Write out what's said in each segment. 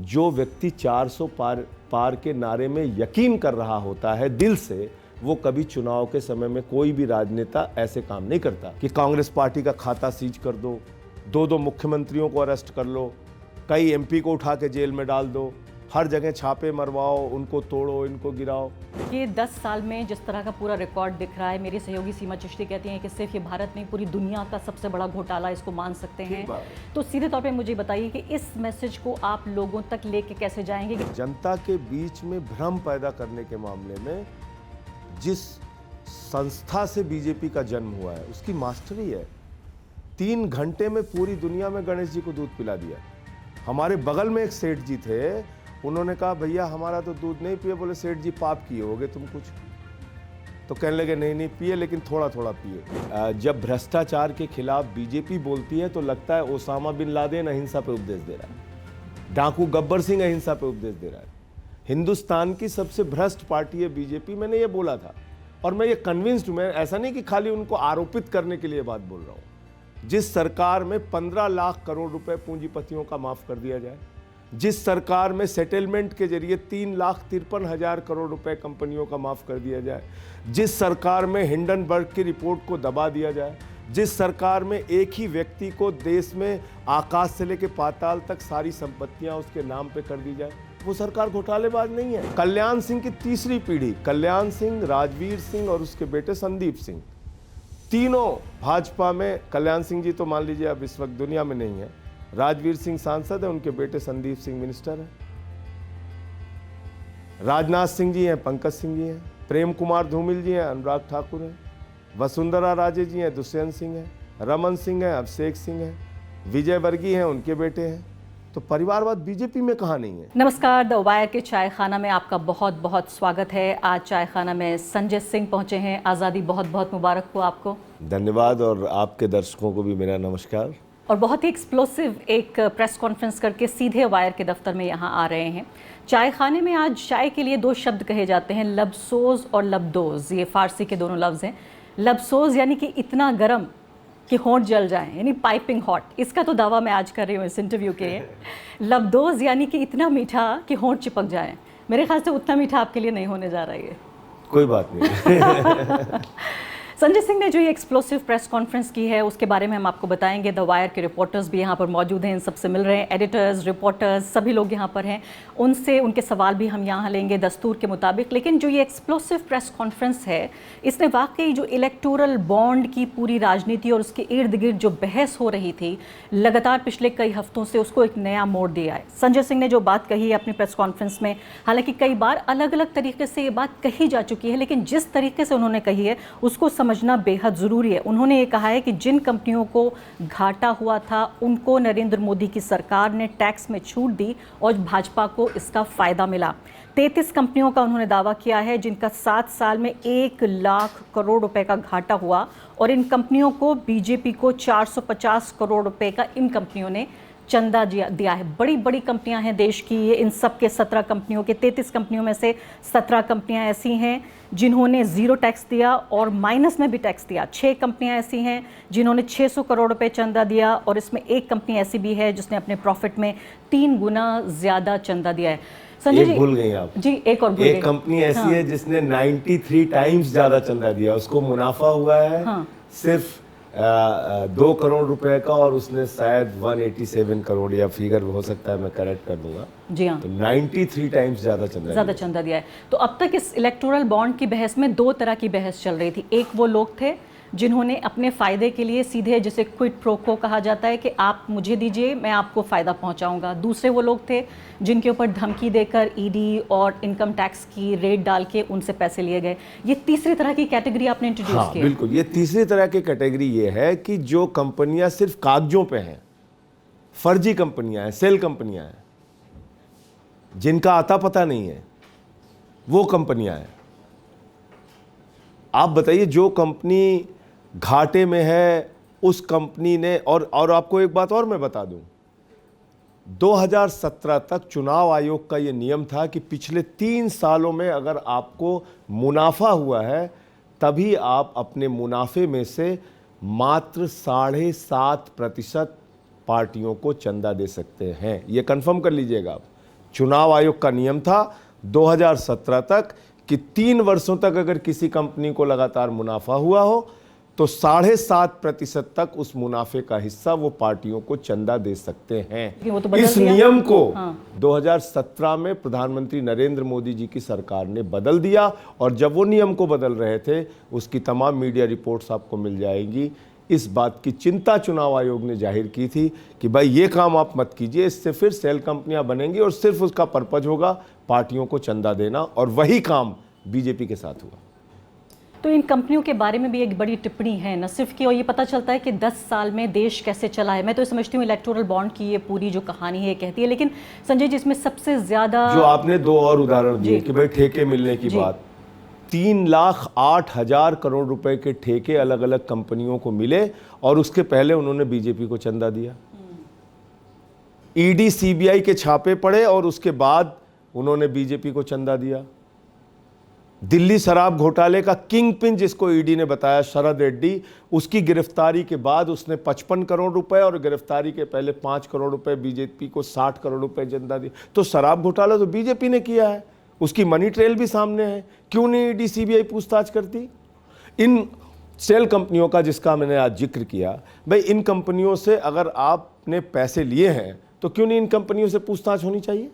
जो व्यक्ति 400 पार के नारे में यकीन कर रहा होता है दिल से, वो कभी चुनाव के समय में कोई भी राजनेता ऐसे काम नहीं करता कि कांग्रेस पार्टी का खाता सीज कर दो, दो मुख्यमंत्रियों को अरेस्ट कर लो, कई एमपी को उठा के जेल में डाल दो, हर जगह छापे मरवाओ, उनको तोड़ो, इनको गिराओ। ये 10 साल में जिस तरह का पूरा रिकॉर्ड दिख रहा है, मेरी सहयोगी सीमा चिश्ती कहती हैं कि सिर्फ ये भारत नहीं, पूरी दुनिया का सबसे बड़ा घोटाला इसको मान सकते हैं। तो सीधे तौर पे मुझे बताइए कि इस मैसेज को आप लोगों तक लेके कैसे जाएंगे? जनता के बीच में भ्रम पैदा करने के मामले में जिस संस्था से बीजेपी का जन्म हुआ है उसकी मास्टरी है। 3 घंटे में पूरी दुनिया में गणेश जी को दूध पिला दिया। हमारे बगल में एक सेठ जी थे, उन्होंने कहा भैया हमारा तो दूध नहीं पिए। बोले सेठ जी पाप किए होगे तुम कुछ? तो कहने लगे नहीं पिए, लेकिन थोड़ा थोड़ा पिए। जब भ्रष्टाचार के खिलाफ बीजेपी बोलती है तो लगता है ओसामा बिन लादेन अहिंसा पे उपदेश दे रहा है, डाकू गब्बर सिंह अहिंसा पे उपदेश दे रहा है। हिंदुस्तान की सबसे भ्रष्ट पार्टी है बीजेपी, मैंने ये बोला था और मैं ये कन्विंस्ड हूं। मैं ऐसा नहीं कि खाली उनको आरोपित करने के लिए बात बोल रहा हूं। जिस सरकार में 15 लाख करोड़ रुपए पूंजीपतियों का माफ कर दिया जाए, जिस सरकार में सेटलमेंट के जरिए 3,53,000 करोड़ रुपए कंपनियों का माफ कर दिया जाए, जिस सरकार में हिंडनबर्ग की रिपोर्ट को दबा दिया जाए, जिस सरकार में एक ही व्यक्ति को देश में आकाश से लेकर पाताल तक सारी संपत्तियां उसके नाम पे कर दी जाए, वो सरकार घोटालेबाज नहीं है। कल्याण सिंह की तीसरी पीढ़ी, कल्याण सिंह, राजवीर सिंह और उसके बेटे संदीप सिंह, तीनों भाजपा में। कल्याण सिंह जी तो मान लीजिए अब इस वक्त दुनिया में नहीं है, राजवीर सिंह सांसद है, उनके बेटे संदीप सिंह मिनिस्टर हैं, राजनाथ सिंह जी हैं, पंकज सिंह जी हैं, प्रेम कुमार धूमिल जी हैं, अनुराग ठाकुर हैं, वसुंधरा राजे जी हैं, दुष्यंत सिंह हैं, रमन सिंह हैं, अभिषेक सिंह हैं, विजय वर्गीय हैं, उनके बेटे हैं। तो परिवारवाद बीजेपी में कहाँ नहीं है। नमस्कार, द वायर के चाय खाना में आपका बहुत बहुत स्वागत है। आज चाय खाना में संजय सिंह पहुंचे हैं। आज़ादी बहुत बहुत मुबारक हो आपको। धन्यवाद, और आपके दर्शकों को भी मेरा नमस्कार। और बहुत ही एक्सप्लोसिव एक प्रेस कॉन्फ्रेंस करके सीधे वायर के दफ्तर में यहाँ आ रहे हैं। चाय खाने में आज चाय के लिए 2 शब्द कहे जाते हैं, लबसोज और लबदोज। ये फारसी के दोनों लफ्ज़ हैं। लबसोज यानी कि इतना गर्म कि होंठ जल जाएं, यानी पाइपिंग हॉट। इसका तो दावा मैं आज कर रही हूँ इस इंटरव्यू के लिए। लबदोज यानी कि इतना मीठा कि होंठ चिपक जाएं। मेरे ख्याल से उतना मीठा आपके लिए नहीं होने जा रहा है। कोई बात नहीं। संजय सिंह ने जो ये एक्सप्लोसिव प्रेस कॉन्फ्रेंस की है उसके बारे में हम आपको बताएंगे। द वायर के रिपोर्टर्स भी यहाँ पर मौजूद हैं, इन सबसे मिल रहे हैं, एडिटर्स, रिपोर्टर्स, सभी लोग यहाँ पर हैं। उनसे उनके सवाल भी हम यहाँ लेंगे दस्तूर के मुताबिक। लेकिन जो ये एक्सप्लोसिव प्रेस कॉन्फ्रेंस है, इसने वाकई जो इलेक्टोरल बॉन्ड की पूरी राजनीति और उसके इर्द गिर्द जो बहस हो रही थी लगातार पिछले कई हफ्तों से, उसको एक नया मोड़ दिया है। संजय सिंह ने जो बात कही है अपनी प्रेस कॉन्फ्रेंस में, हालांकि कई बार अलग अलग तरीके से ये बात कही जा चुकी है, लेकिन जिस तरीके से उन्होंने कही है उसको समझना बेहद ज़रूरी है। उन्होंने ये कहा है कि जिन कंपनियों को घाटा हुआ था उनको नरेंद्र मोदी की सरकार ने टैक्स में छूट दी और भाजपा को इसका फ़ायदा मिला। 33 कंपनियों का उन्होंने दावा किया है जिनका 7 साल में 1 लाख करोड़ रुपए का घाटा हुआ, और इन कंपनियों को बीजेपी को 450 करोड़ रुपए का इन कंपनियों ने चंदा दिया है। बड़ी बड़ी कंपनियां हैं देश की ये। इन सब के 17 कंपनियों के 33 कंपनियों में से 17 कंपनियां ऐसी हैं जिन्होंने 0 टैक्स दिया और माइनस में भी टैक्स दिया। 6 कंपनियां ऐसी हैं जिन्होंने 600 करोड़ रुपए चंदा दिया, और इसमें एक कंपनी ऐसी भी है जिसने अपने प्रॉफिट में 3 गुना ज़्यादा चंदा दिया है। संजय जी भूल गई आप जी, एक और भूल गई। एक कंपनी ऐसी है जिसने 93 टाइम्स ज्यादा चंदा दिया, उसको मुनाफा हुआ है सिर्फ 2 करोड़ रुपए का, और उसने शायद 187 करोड़, या फिगर हो सकता है मैं करेक्ट कर दूंगा जी हाँ, तो 93 टाइम्स ज्यादा चंदा दिया है। तो अब तक इस इलेक्टोरल बॉन्ड की बहस में 2 तरह की बहस चल रही थी। एक वो लोग थे जिन्होंने अपने फ़ायदे के लिए सीधे, जिसे क्विट प्रो को कहा जाता है कि आप मुझे दीजिए मैं आपको फ़ायदा पहुंचाऊंगा। दूसरे वो लोग थे जिनके ऊपर धमकी देकर ईडी और इनकम टैक्स की रेट डाल के उनसे पैसे लिए गए। ये तीसरी तरह की कैटेगरी आपने इंट्रोड्यूस की है। बिल्कुल, ये तीसरी तरह की कैटेगरी ये है कि जो कंपनियां सिर्फ कागजों पे हैं, फर्जी कंपनियां हैं, सेल कंपनियां हैं, जिनका आता पता नहीं है, वो कंपनियां हैं। आप बताइए, जो कंपनी घाटे में है उस कंपनी ने, और आपको एक बात और मैं बता दूं, 2017 तक चुनाव आयोग का ये नियम था कि पिछले 3 सालों में अगर आपको मुनाफा हुआ है तभी आप अपने मुनाफे में से मात्र 7.5% पार्टियों को चंदा दे सकते हैं। ये कंफर्म कर लीजिएगा आप। चुनाव आयोग का नियम था 2017 तक कि 3 वर्षों तक अगर किसी कंपनी को लगातार मुनाफा हुआ हो तो 7.5% तक उस मुनाफे का हिस्सा वो पार्टियों को चंदा दे सकते हैं। वो तो बदल इस दिया। नियम को हाँ। 2017 में प्रधानमंत्री नरेंद्र मोदी जी की सरकार ने बदल दिया, और जब वो नियम को बदल रहे थे उसकी तमाम मीडिया रिपोर्ट्स आपको मिल जाएंगी। इस बात की चिंता चुनाव आयोग ने जाहिर की थी कि भाई ये काम आप मत कीजिए, इससे फिर सेल कंपनियां बनेंगी और सिर्फ उसका पर्पज होगा पार्टियों को चंदा देना, और वही काम बीजेपी के साथ हुआ। तो इन कंपनियों के बारे में भी एक बड़ी टिप्पणी है न सिर्फ कि, और ये पता चलता है कि 10 साल में देश कैसे चला है। मैं तो समझती हूँ इलेक्टोरल बॉन्ड की ये पूरी जो कहानी है कहती है, लेकिन संजय जी इसमें सबसे ज्यादा जो आपने 2 और उदाहरण दिए कि भाई ठेके मिलने की जी। बात, 3,08,000 करोड़ रुपए के ठेके अलग अलग कंपनियों को मिले और उसके पहले उन्होंने बीजेपी को चंदा दिया। ईडी सीबीआई के छापे पड़े और उसके बाद उन्होंने बीजेपी को चंदा दिया। दिल्ली शराब घोटाले का किंग पिन जिसको ईडी ने बताया, शरद रेड्डी, उसकी गिरफ्तारी के बाद उसने 55 करोड़ रुपए और गिरफ्तारी के पहले 5 करोड़ रुपए बीजेपी को 60 करोड़ रुपए चंदा दिया। तो शराब घोटाला तो बीजेपी ने किया है, उसकी मनी ट्रेल भी सामने है, क्यों नहीं ईडी सीबीआई पूछताछ करती? इन सेल कंपनियों का जिसका मैंने आज जिक्र किया, भाई इन कंपनियों से अगर आपने पैसे लिए हैं तो क्यों नहीं इन कंपनियों से पूछताछ होनी चाहिए?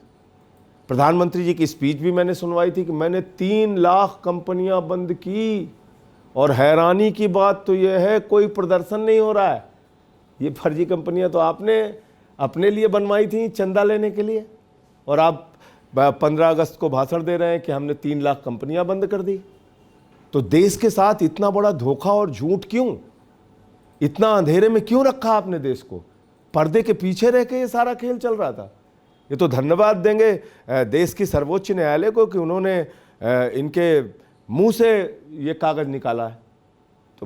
प्रधानमंत्री जी की स्पीच भी मैंने सुनवाई थी कि मैंने 3 लाख कंपनियां बंद की, और हैरानी की बात तो यह है कोई प्रदर्शन नहीं हो रहा है। ये फर्जी कंपनियां तो आपने अपने लिए बनवाई थी चंदा लेने के लिए, और आप 15 अगस्त को भाषण दे रहे हैं कि हमने 3 लाख कंपनियां बंद कर दी। तो देश के साथ इतना बड़ा धोखा और झूठ क्यों? इतना अंधेरे में क्यों रखा आपने देश को? पर्दे के पीछे रह के ये सारा खेल चल रहा था। ये तो धन्यवाद देंगे देश की सर्वोच्च न्यायालय को कि उन्होंने इनके मुंह से ये कागज निकाला है। तो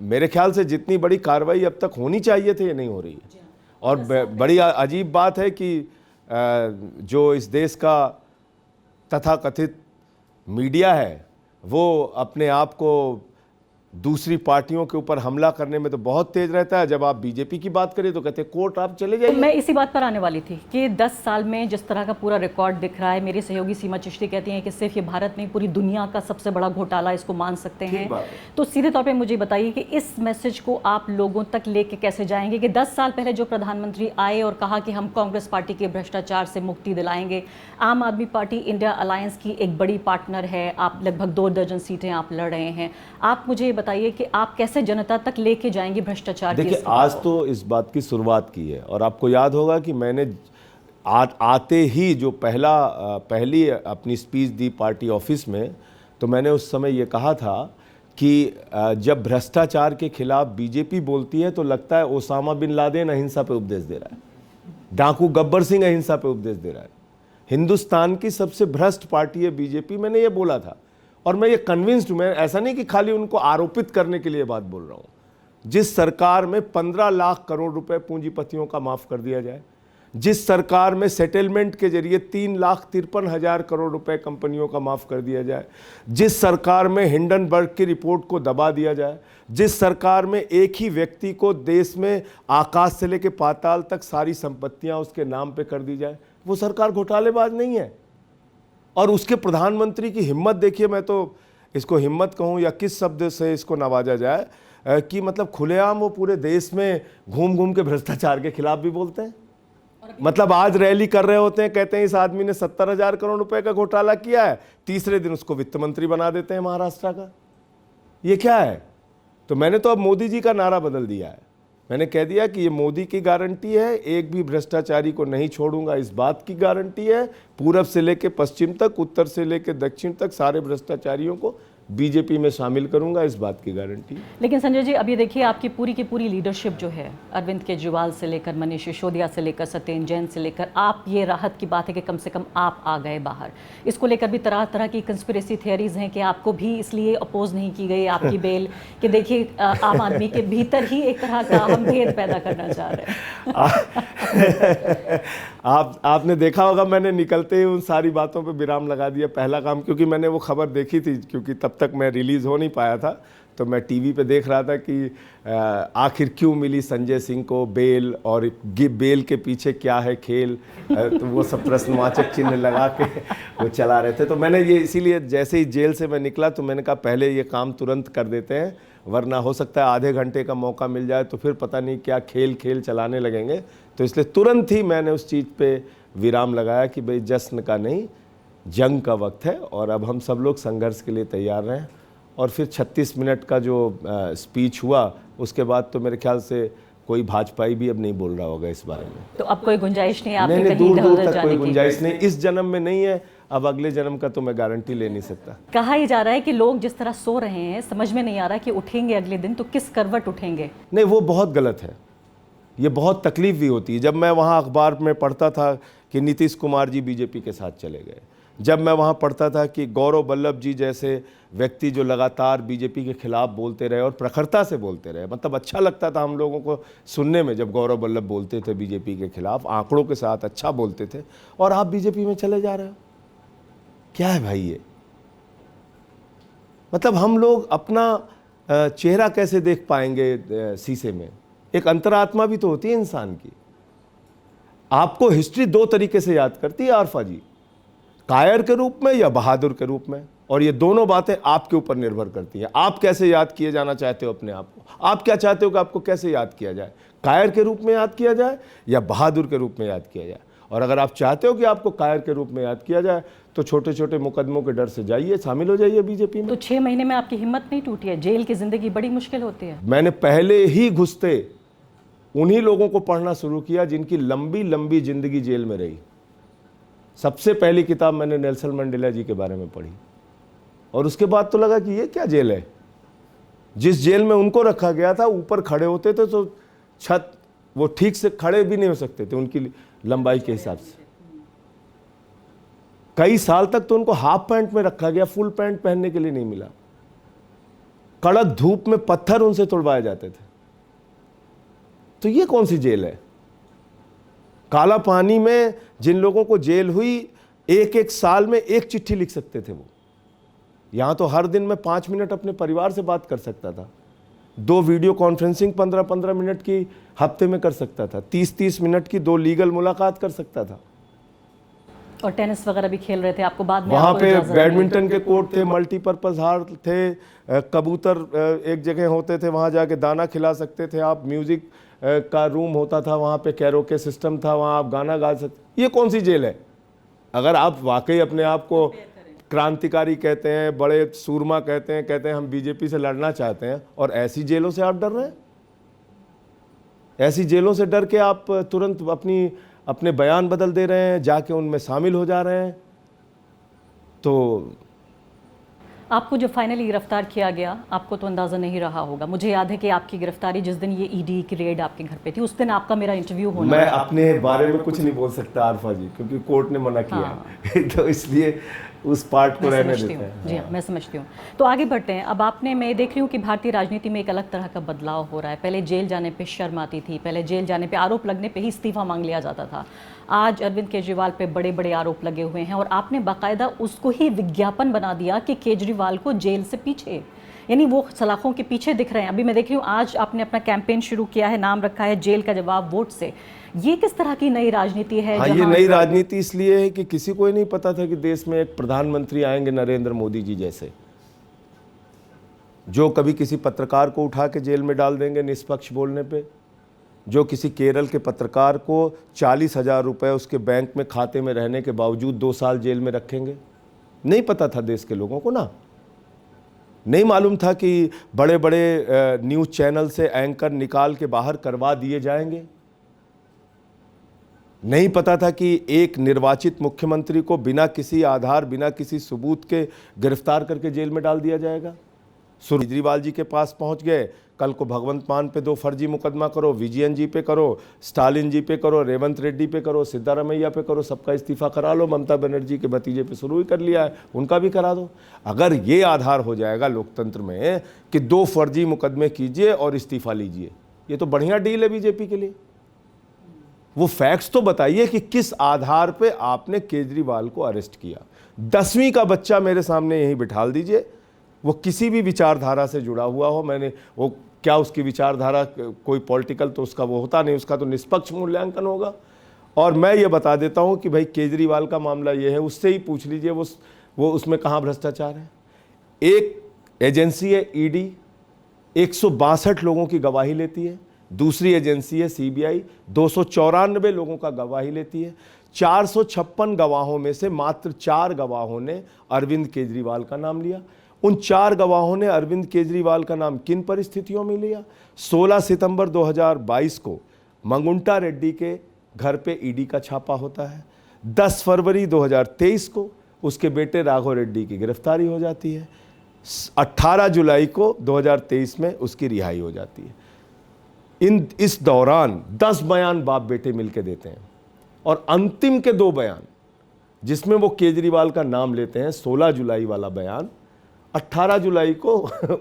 मेरे ख्याल से जितनी बड़ी कार्रवाई अब तक होनी चाहिए थी ये नहीं हो रही है। और बड़ी अजीब बात है कि जो इस देश का तथाकथित मीडिया है वो अपने आप को दूसरी पार्टियों के ऊपर हमला करने में तो बहुत तेज रहता है। जब आप बीजेपी की बात करें तो कहते हैं कोर्ट आप चले जाइए। तो मैं इसी बात पर आने वाली थी कि 10 साल में जिस तरह का पूरा रिकॉर्ड दिख रहा है, मेरी सहयोगी सीमा चिश्ती कहती हैं कि सिर्फ ये भारत नहीं पूरी दुनिया का सबसे बड़ा घोटाला इसको मान सकते हैं। तो सीधे तौर पे मुझे बताइए कि इस मैसेज को आप लोगों तक लेके कैसे जाएंगे कि 10 साल पहले जो प्रधानमंत्री आए और कहा कि हम कांग्रेस पार्टी के भ्रष्टाचार से मुक्ति दिलाएंगे, आम आदमी पार्टी इंडिया अलायंस की एक बड़ी पार्टनर है, आप लगभग 2 दर्जन सीटें आप लड़ रहे हैं, आप मुझे बताइए कि आप कैसे जनता तक लेके जाएंगे भ्रष्टाचार? देखिए आज तो इस बात की शुरुआत की है, और आपको याद होगा कि मैंने आते ही जो पहली अपनी स्पीच दी पार्टी ऑफिस में, तो मैंने उस समय ये कहा था कि जब भ्रष्टाचार के खिलाफ बीजेपी बोलती है तो लगता है ओसामा बिन लादेन अहिंसा पे उपदेश दे रहा है, डाकू गब्बर सिंह अहिंसा पे उपदेश दे रहा है। हिंदुस्तान की सबसे भ्रष्ट पार्टी है बीजेपी, मैंने ये बोला था। और मैं ये कन्विंस्ड हूं, मैं ऐसा नहीं कि खाली उनको आरोपित करने के लिए बात बोल रहा हूं। जिस सरकार में 15 लाख करोड़ रुपए पूंजीपतियों का माफ कर दिया जाए, जिस सरकार में सेटलमेंट के जरिए 3,53,000 करोड़ रुपए कंपनियों का माफ कर दिया जाए, जिस सरकार में हिंडनबर्ग की रिपोर्ट को दबा दिया जाए, जिस सरकार में एक ही व्यक्ति को देश में आकाश से लेकर पाताल तक सारी संपत्तियां उसके नाम पे कर दी जाए, वो सरकार घोटालेबाज नहीं है। और उसके प्रधानमंत्री की हिम्मत देखिए, मैं तो इसको हिम्मत कहूँ या किस शब्द से इसको नवाजा जाए, कि मतलब खुलेआम वो पूरे देश में घूम घूम के भ्रष्टाचार के खिलाफ भी बोलते हैं। मतलब आज रैली कर रहे होते हैं, कहते हैं इस आदमी ने 70,000 करोड़ रुपए का घोटाला किया है, तीसरे दिन उसको वित्त मंत्री बना देते हैं महाराष्ट्र का। ये क्या है? तो मैंने तो अब मोदी जी का नारा बदल दिया है। मैंने कह दिया कि ये मोदी की गारंटी है, एक भी भ्रष्टाचारी को नहीं छोड़ूंगा, इस बात की गारंटी है। पूरब से लेकर पश्चिम तक, उत्तर से लेकर दक्षिण तक सारे भ्रष्टाचारियों को बीजेपी में शामिल करूंगा, इस बात की गारंटी। लेकिन संजय जी, अब ये देखिए आपकी पूरी की पूरी लीडरशिप जो है, अरविंद केजरीवाल से लेकर मनीष सिसोदिया से लेकर सत्येंद्र जैन से लेकर, आप, ये राहत की बात है कि कम से कम आप आ गए बाहर। इसको लेकर भी तरह तरह की कंस्पिरेसी थियरीज हैं कि आपको भी इसलिए अपोज नहीं की गई आपकी बेल, कि देखिए आम आदमी के भीतर ही एक तरह का हम भेद पैदा करना चाह रहे हैं। आपने देखा होगा मैंने निकलते ही उन सारी बातों पे विराम लगा दिया, पहला काम, क्योंकि मैंने वो खबर देखी थी, क्योंकि तब तक मैं रिलीज़ हो नहीं पाया था। तो मैं टीवी पे देख रहा था कि आखिर क्यों मिली संजय सिंह को बेल, और बेल के पीछे क्या है खेल, तो वो सब प्रश्नवाचक चिन्ह लगा के वो चला रहे थे। तो मैंने ये इसीलिए जैसे ही जेल से मैं निकला तो मैंने कहा पहले ये काम तुरंत कर देते हैं, वरना हो सकता है आधे घंटे का मौका मिल जाए तो फिर पता नहीं क्या खेल चलाने लगेंगे। तो इसलिए तुरंत ही मैंने उस चीज़ पे विराम लगाया कि भाई जश्न का नहीं, जंग का वक्त है और अब हम सब लोग संघर्ष के लिए तैयार रहें। और फिर 36 मिनट का जो स्पीच हुआ उसके बाद तो मेरे ख्याल से कोई भाजपाई भी अब नहीं बोल रहा होगा इस बारे में। तो अब कोई गुंजाइश नहीं है आपके नहीं, कहीं दूर इधर-उधर तक जाने कोई की? गुंजाइश नहीं, इस जन्म में नहीं है, अब अगले जन्म का तो मैं गारंटी ले नहीं सकता। कहा ही जा रहा है कि लोग जिस तरह सो रहे हैं समझ में नहीं आ रहा कि उठेंगे अगले दिन तो किस करवट उठेंगे। नहीं, वो बहुत गलत है, ये बहुत तकलीफ भी होती है। जब मैं वहाँ अखबार में पढ़ता था कि नीतीश कुमार जी बीजेपी के साथ चले गए, जब मैं वहाँ पढ़ता था कि गौरव वल्लभ जी जैसे व्यक्ति जो लगातार बीजेपी के खिलाफ बोलते रहे और प्रखरता से बोलते रहे, मतलब अच्छा लगता था हम लोगों को सुनने में जब गौरव वल्लभ बोलते थे बीजेपी के खिलाफ, आंकड़ों के साथ अच्छा बोलते थे, और आप बीजेपी में चले जा रहे हो, क्या है भाई ये? मतलब हम लोग अपना चेहरा कैसे देख पाएंगे शीशे में? एक अंतरात्मा भी तो होती है इंसान की। आपको हिस्ट्री दो तरीके से याद करती है आरफा जी, कायर के रूप में या बहादुर के रूप में, और ये दोनों बातें आपके ऊपर निर्भर करती हैं। आप कैसे याद किए जाना चाहते हो अपने आप को? आप क्या चाहते हो कि आपको कैसे याद किया जाए? कायर के रूप में याद किया जाए या बहादुर के रूप में याद किया जाए? और अगर आप चाहते हो कि आपको कायर के रूप में याद किया जाए तो छोटे छोटे मुकदमों के डर से जाइए, शामिल हो जाइए बीजेपी में। तो 6 महीने में आपकी हिम्मत नहीं टूटी है? जेल की जिंदगी बड़ी मुश्किल होती है। मैंने पहले ही घुसते उन्हीं लोगों को पढ़ना शुरू किया जिनकी लंबी लंबी जिंदगी जेल में रही। सबसे पहली किताब मैंने नेल्सन मंडेला जी के बारे में पढ़ी, और उसके बाद तो लगा कि ये क्या जेल है। जिस जेल में उनको रखा गया था, ऊपर खड़े होते थे तो छत वो ठीक से खड़े भी नहीं हो सकते थे उनकी लंबाई के हिसाब से। कई साल तक तो उनको हाफ पैंट में रखा गया, फुल पैंट पहनने के लिए नहीं मिला। कड़क धूप में पत्थर उनसे तोड़वाए जाते थे। तो ये कौन सी जेल है? काला पानी में जिन लोगों को जेल हुई, एक एक साल में एक चिट्ठी लिख सकते थे वो। यहां तो हर दिन में 5 मिनट अपने परिवार से बात कर सकता था, 2 वीडियो कॉन्फ्रेंसिंग 15-15 मिनट की हफ्ते में कर सकता था, 30-30 मिनट की 2 लीगल मुलाकात कर सकता था। और टेनिस वगैरह भी खेल रहे थे, आपको बाद में वहाँ आपको पे इजाज़त मिली? बैडमिंटन के कोर्ट थे, मल्टीपर्पज हार थे, कबूतर एक जगह होते थे, वहाँ जाके दाना खिला सकते थे आप, म्यूजिक का रूम होता था, वहाँ पे कैरोके सिस्टम था, वहाँ आप गाना गा सकते। ये कौन सी जेल है? अगर आप वाकई अपने आप को क्रांतिकारी कहते हैं, बड़े सूरमा कहते हैं हम बीजेपी से लड़ना चाहते हैं, और ऐसी जेलों से आप डर रहे हैं? ऐसी जेलों से डर के आप तुरंत अपने बयान बदल दे रहे हैं, जाके उनमें शामिल हो जा रहे हैं। तो आपको जो फाइनली गिरफ्तार किया गया, आपको तो अंदाज़ा नहीं रहा होगा। मुझे याद है कि आपकी गिरफ्तारी जिस दिन ये ईडी की रेड आपके घर पे थी, उस दिन आपका मेरा इंटरव्यू होना। मैं अपने बारे में कुछ नहीं बोल सकता आरफा जी, क्योंकि कोर्ट ने मना किया है। तो इसलिए उस पार्ट को रहने देते हैं। जी हाँ, मैं समझती हूँ। तो आगे बढ़ते हैं। अब मैं देख रही हूँ कि भारतीय राजनीति में एक अलग तरह का बदलाव हो रहा है। पहले जेल जाने पे शर्म आती थी, पहले जेल जाने पे आरोप लगने पे ही इस्तीफा मांग लिया जाता था। आज अरविंद केजरीवाल पे बड़े बड़े आरोप लगे हुए हैं, और आपने बाकायदा उसको ही विज्ञापन बना दिया कि केजरीवाल को जेल से पीछे, यानी वो सलाखों के पीछे दिख रहे हैं। अभी मैं देख रही हूँ आज आपने अपना कैंपेन शुरू किया है, नाम रखा है जेल का जवाब वोट से। ये किस तरह की नई राजनीति है? हाँ, ये नई राजनीति इसलिए है कि किसी को ही नहीं पता था कि देश में एक प्रधानमंत्री आएंगे नरेंद्र मोदी जी जैसे, जो कभी किसी पत्रकार को उठा के जेल में डाल देंगे निष्पक्ष बोलने पे, जो किसी केरल के पत्रकार को 40,000 रुपये उसके बैंक में खाते में रहने के बावजूद 2 साल जेल में रखेंगे। नहीं पता था देश के लोगों को ना, नहीं मालूम था कि बड़े बड़े न्यूज़ चैनल से एंकर निकाल के बाहर करवा दिए जाएंगे। नहीं पता था कि एक निर्वाचित मुख्यमंत्री को बिना किसी आधार, बिना किसी सबूत के गिरफ्तार करके जेल में डाल दिया जाएगा। केजरीवाल जी के पास पहुंच गए, कल को भगवंत मान पे 2 फर्जी मुकदमा करो, विजयन जी पे करो, स्टालिन जी पे करो, रेवंत रेड्डी पे करो, सिद्धारमैया पे करो, सबका इस्तीफा करा लो। ममता बनर्जी के भतीजे पे शुरू ही कर लिया है, उनका भी करा दो। अगर ये आधार हो जाएगा लोकतंत्र में कि 2 फर्जी मुकदमे कीजिए और इस्तीफा लीजिए, ये तो बढ़िया डील है बीजेपी के लिए। वो फैक्ट्स तो बताइए कि किस आधार पे आपने केजरीवाल को अरेस्ट किया। 10वीं का बच्चा मेरे सामने यहीं बिठाल दीजिए, वो किसी भी विचारधारा से जुड़ा हुआ हो, मैंने वो क्या उसकी विचारधारा कोई पॉलिटिकल तो उसका वो होता नहीं, उसका तो निष्पक्ष मूल्यांकन होगा। और मैं ये बता देता हूँ कि भाई केजरीवाल का मामला ये है, उससे ही पूछ लीजिए वो उसमें कहाँ भ्रष्टाचार है। एक एजेंसी है ईडी, 162 लोगों की गवाही लेती है। दूसरी एजेंसी है सीबीआई, 294 लोगों का गवाही लेती है। 456 गवाहों में से मात्र 4 गवाहों ने अरविंद केजरीवाल का नाम लिया। उन 4 गवाहों ने अरविंद केजरीवाल का नाम किन परिस्थितियों में लिया? 16 सितंबर 2022 को मंगुंटा रेड्डी के घर पे ईडी का छापा होता है। 10 फरवरी 2023 को उसके बेटे राघव रेड्डी की गिरफ्तारी हो जाती है। 18 जुलाई को 2023 में उसकी रिहाई हो जाती है। इस दौरान 10 बयान बाप बेटे मिलकर देते हैं और अंतिम के 2 बयान जिसमें वो केजरीवाल का नाम लेते हैं, 16 जुलाई वाला बयान, 18 जुलाई को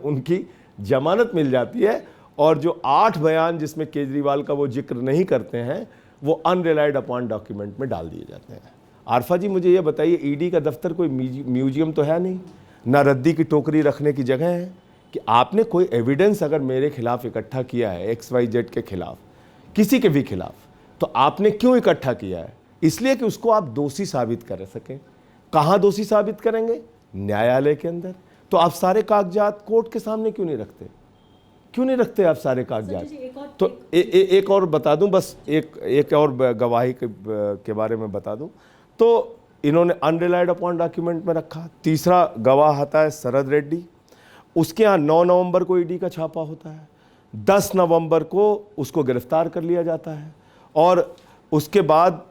उनकी जमानत मिल जाती है। और जो 8 बयान जिसमें केजरीवाल का वो जिक्र नहीं करते हैं, वो अनरिलाइड अपॉन डॉक्यूमेंट में डाल दिए जाते हैं। आरफा जी, मुझे ये बताइए, ईडी का दफ्तर कोई म्यूजियम तो है नहीं, ना रद्दी की टोकरी रखने की जगह है कि आपने कोई एविडेंस अगर मेरे खिलाफ इकट्ठा किया है, XYZ के खिलाफ, किसी के भी खिलाफ, तो आपने क्यों इकट्ठा किया है? इसलिए कि उसको आप दोषी साबित कर सकें। कहाँ दोषी साबित करेंगे? न्यायालय के अंदर। तो आप सारे कागजात कोर्ट के सामने क्यों नहीं रखते? क्यों नहीं रखते आप सारे कागजात? तो एक और बता दूं, बस एक और गवाही के बारे में बता दूं। तो इन्होंने अनरिलाइड अपॉन डॉक्यूमेंट में रखा। तीसरा गवाह आता है शरद रेड्डी, उसके यहाँ 9 नवंबर को ईडी का छापा होता है। 10 नवंबर को उसको गिरफ्तार कर लिया जाता है और उसके बाद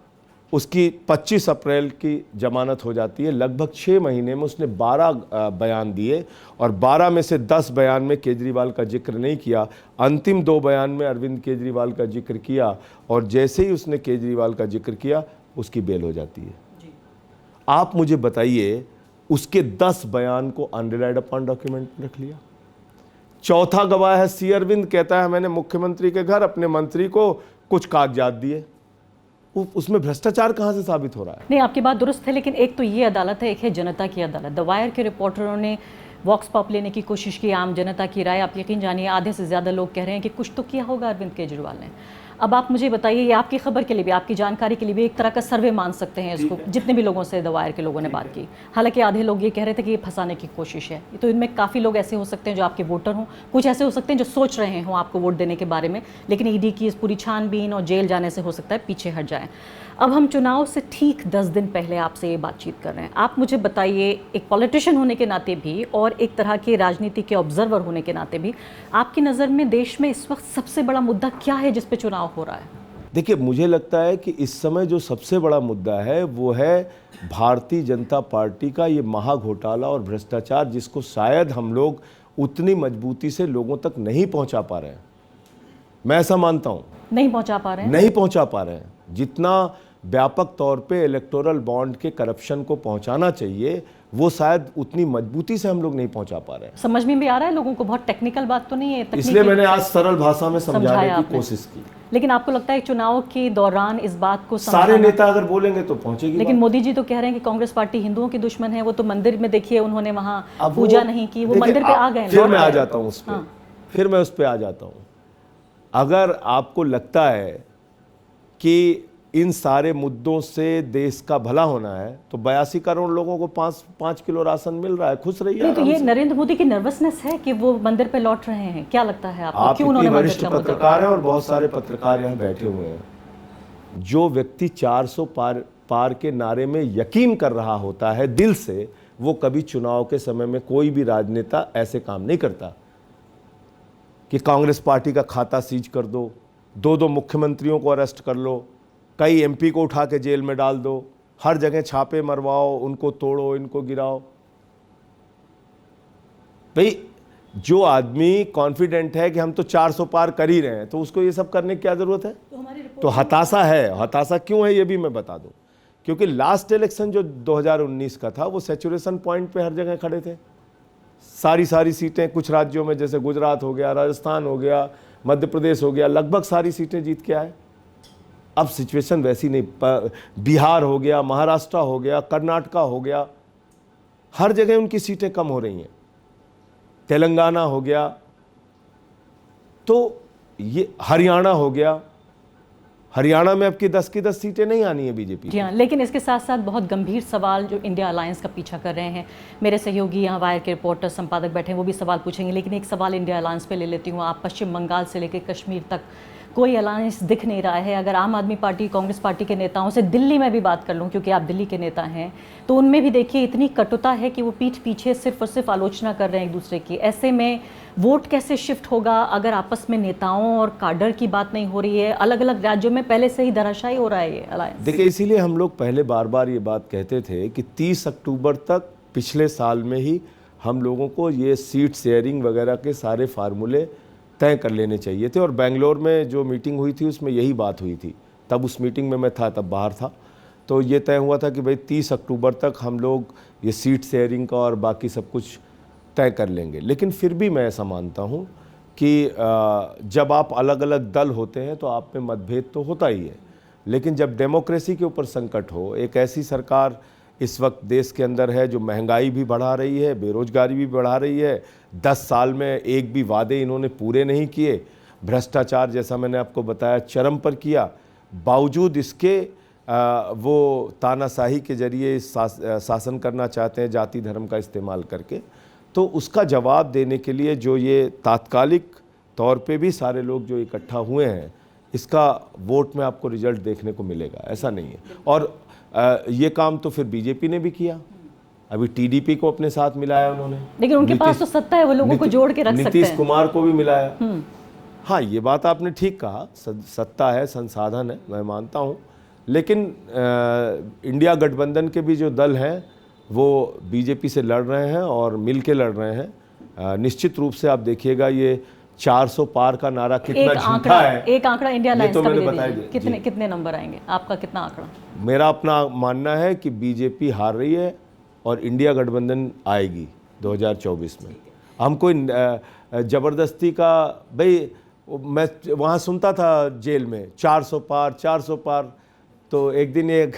उसकी 25 अप्रैल की जमानत हो जाती है। लगभग 6 महीने में उसने 12 बयान दिए और 12 में से 10 बयान में केजरीवाल का जिक्र नहीं किया। अंतिम 2 बयान में अरविंद केजरीवाल का जिक्र किया और जैसे ही उसने केजरीवाल का जिक्र किया, उसकी बेल हो जाती है। आप मुझे बताइए, उसके 10 बयान को अनरिलाइड अपॉन डॉक्यूमेंट में रख लिया। चौथा गवाह है सी अरविंद, कहता है मैंने मुख्यमंत्री के घर अपने मंत्री को कुछ कागजात दिए। उसमें भ्रष्टाचार कहां से साबित हो रहा है? नहीं, आपकी बात दुरुस्त है, लेकिन एक तो ये अदालत है, एक है जनता की अदालत। द वायर के रिपोर्टरों ने वॉक्स पॉप लेने की कोशिश की, आम जनता की राय। आप यकीन जानिए, आधे से ज़्यादा लोग कह रहे हैं कि कुछ तो किया होगा अरविंद केजरीवाल ने। अब आप मुझे बताइए, ये आपकी खबर के लिए भी, आपकी जानकारी के लिए भी एक तरह का सर्वे मान सकते हैं इसको, जितने भी लोगों से द वायर के लोगों ने बात की। हालांकि आधे लोग ये कह रहे थे कि ये फंसाने की कोशिश है। तो इनमें काफ़ी लोग ऐसे हो सकते हैं जो आपके वोटर हों, कुछ ऐसे हो सकते हैं जो सोच रहे हों आपको वोट देने के बारे में, लेकिन ईडी की इस पूरी छानबीन और जेल जाने से हो सकता है पीछे हट जाएं। अब हम चुनाव से ठीक 10 दिन पहले आपसे ये बातचीत कर रहे हैं। आप मुझे बताइए, एक पॉलिटिशियन होने के नाते भी और एक तरह के राजनीति के ऑब्जर्वर होने के नाते भी, आपकी नज़र में देश में इस वक्त सबसे बड़ा मुद्दा क्या है जिस पे चुनाव हो रहा है? देखिए, मुझे लगता है कि इस समय जो सबसे बड़ा मुद्दा है वो है भारतीय जनता पार्टी का ये महाघोटाला और भ्रष्टाचार, जिसको शायद हम लोग उतनी मजबूती से लोगों तक नहीं पहुंचा पा रहे हैं। मैं ऐसा मानता हूं, नहीं पहुंचा पा रहे हैं, नहीं पहुंचा पा रहे हैं। जितना व्यापक तौर पे इलेक्टोरल बॉन्ड के करप्शन को पहुंचाना चाहिए, वो शायद उतनी मजबूती से हम लोग नहीं पहुंचा पा रहे हैं। समझ में भी आ रहा है लोगों को, बहुत टेक्निकल बात तो नहीं है, इसलिए मैंने आज सरल भाषा में समझाने की कोशिश की। लेकिन आपको लगता है चुनाव के दौरान इस बात को सारे नेता अगर बोलेंगे तो पहुंचेगी। लेकिन मोदी जी तो कह रहे हैं कि कांग्रेस पार्टी हिंदुओं की दुश्मन है। वो तो मंदिर में देखिए, उन्होंने वहां पूजा नहीं की, वो मंदिर पे आ गए। फिर मैं आ जाता हूं उस पर, फिर मैं उस पर आ जाता हूं। अगर आपको लगता है कि इन सारे मुद्दों से देश का भला होना है, तो 82 करोड़ लोगों को 5 किलो राशन मिल रहा है, खुश रहिए। तो ये नरेंद्र मोदी की नर्वसनेस है कि वो मंदिर पे लौट रहे हैं, क्या लगता है आपको? आप इतने वरिष्ठ पत्रकार हैं और बहुत सारे पत्रकार यहाँ बैठे हुए हैं। जो व्यक्ति 400 पार के नारे में यकीन कर रहा होता है दिल से, वो कभी चुनाव के समय में, कोई भी राजनेता ऐसे काम नहीं करता कि कांग्रेस पार्टी का खाता सीज कर दो, 2 मुख्यमंत्रियों को अरेस्ट कर लो, कई एमपी को उठा के जेल में डाल दो, हर जगह छापे मरवाओ, उनको तोड़ो, इनको गिराओ। भाई, जो आदमी कॉन्फिडेंट है कि हम तो 400 पार कर ही रहे हैं, तो उसको ये सब करने की क्या जरूरत है? तो हताशा है। हताशा क्यों है ये भी मैं बता दूं। क्योंकि लास्ट इलेक्शन जो 2019 का था, वो सैचुरेशन पॉइंट पे हर जगह खड़े थे। सारी सीटें कुछ राज्यों में, जैसे गुजरात हो गया, राजस्थान हो गया, मध्य प्रदेश हो गया, लगभग सारी सीटें जीत के आए। अब सिचुएशन वैसी नहीं। बिहार हो गया, महाराष्ट्र हो गया, कर्नाटका हो गया, हर जगह उनकी सीटें कम हो रही हैं। तेलंगाना हो गया, तो ये हरियाणा हो गया। हरियाणा में अब की 10 सीटें नहीं आनी है बीजेपी जी हाँ, लेकिन इसके साथ साथ बहुत गंभीर सवाल जो इंडिया अलायंस का पीछा कर रहे हैं, मेरे सहयोगी यहाँ वायर के रिपोर्टर संपादक बैठे हैं, वो भी सवाल पूछेंगे, लेकिन एक सवाल इंडिया अलायंस पे ले लेती हूँ। आप पश्चिम बंगाल से लेकर कश्मीर तक कोई अलायंस दिख नहीं रहा है। अगर आम आदमी पार्टी, कांग्रेस पार्टी के नेताओं से दिल्ली में भी बात कर लूं, क्योंकि आप दिल्ली के नेता हैं, तो उनमें भी देखिए इतनी कटुता है कि वो पीठ पीछे सिर्फ और सिर्फ आलोचना कर रहे हैं एक दूसरे की। ऐसे में वोट कैसे शिफ्ट होगा अगर आपस में नेताओं और काडर की बात नहीं हो रही है? अलग अलग राज्यों में पहले से ही धराशायी हो रहा है ये अलायंस। देखिए, इसीलिए हम लोग पहले बार बार ये बात कहते थे कि 30 अक्टूबर तक पिछले साल में ही हम लोगों को ये सीट शेयरिंग वगैरह के सारे फार्मूले तय कर लेने चाहिए थे। और बेंगलोर में जो मीटिंग हुई थी उसमें यही बात हुई थी। तब उस मीटिंग में मैं था, तब बाहर था, तो ये तय हुआ था कि भाई 30 अक्टूबर तक हम लोग ये सीट शेयरिंग का और बाकी सब कुछ तय कर लेंगे। लेकिन फिर भी मैं ऐसा मानता हूँ कि जब आप अलग अलग दल होते हैं तो आप में मतभेद तो होता ही है, लेकिन जब डेमोक्रेसी के ऊपर संकट हो, एक ऐसी सरकार इस वक्त देश के अंदर है जो महंगाई भी बढ़ा रही है, बेरोजगारी भी बढ़ा रही है, 10 साल में एक भी वादे इन्होंने पूरे नहीं किए, भ्रष्टाचार जैसा मैंने आपको बताया चरम पर किया, बावजूद इसके वो तानाशाही के जरिए शासन करना चाहते हैं जाति धर्म का इस्तेमाल करके। तो उसका जवाब देने के लिए जो ये तात्कालिक तौर पे भी सारे लोग जो इकट्ठा हुए हैं, इसका वोट में आपको रिजल्ट देखने को मिलेगा, ऐसा नहीं है। और ये काम तो फिर बीजेपी ने भी किया, अभी टीडीपी को अपने साथ मिलाया उन्होंने, लेकिन उनके पास तो सत्ता है, वो लोगों को जोड़ के रख सकते हैं। नीतीश कुमार को भी मिलाया। हाँ, ये बात आपने ठीक कहा, सत्ता है, संसाधन है, मैं मानता हूँ, लेकिन इंडिया गठबंधन के भी जो दल हैं वो बीजेपी से लड़ रहे हैं और मिल के लड़ रहे हैं। निश्चित रूप से आप देखिएगा ये 400 पार का नारा कितना झूठा है। एक आंकड़ा इंडिया अलायंस का भी दे दीजिए, कितने नंबर आएंगे? आपका कितना आंकड़ा? मेरा अपना मानना है कि बीजेपी हार रही है और इंडिया गठबंधन आएगी 2024 में। हम कोई जबरदस्ती का, भाई मैं वहाँ सुनता था जेल में 400 पार 400 पार, तो एक दिन एक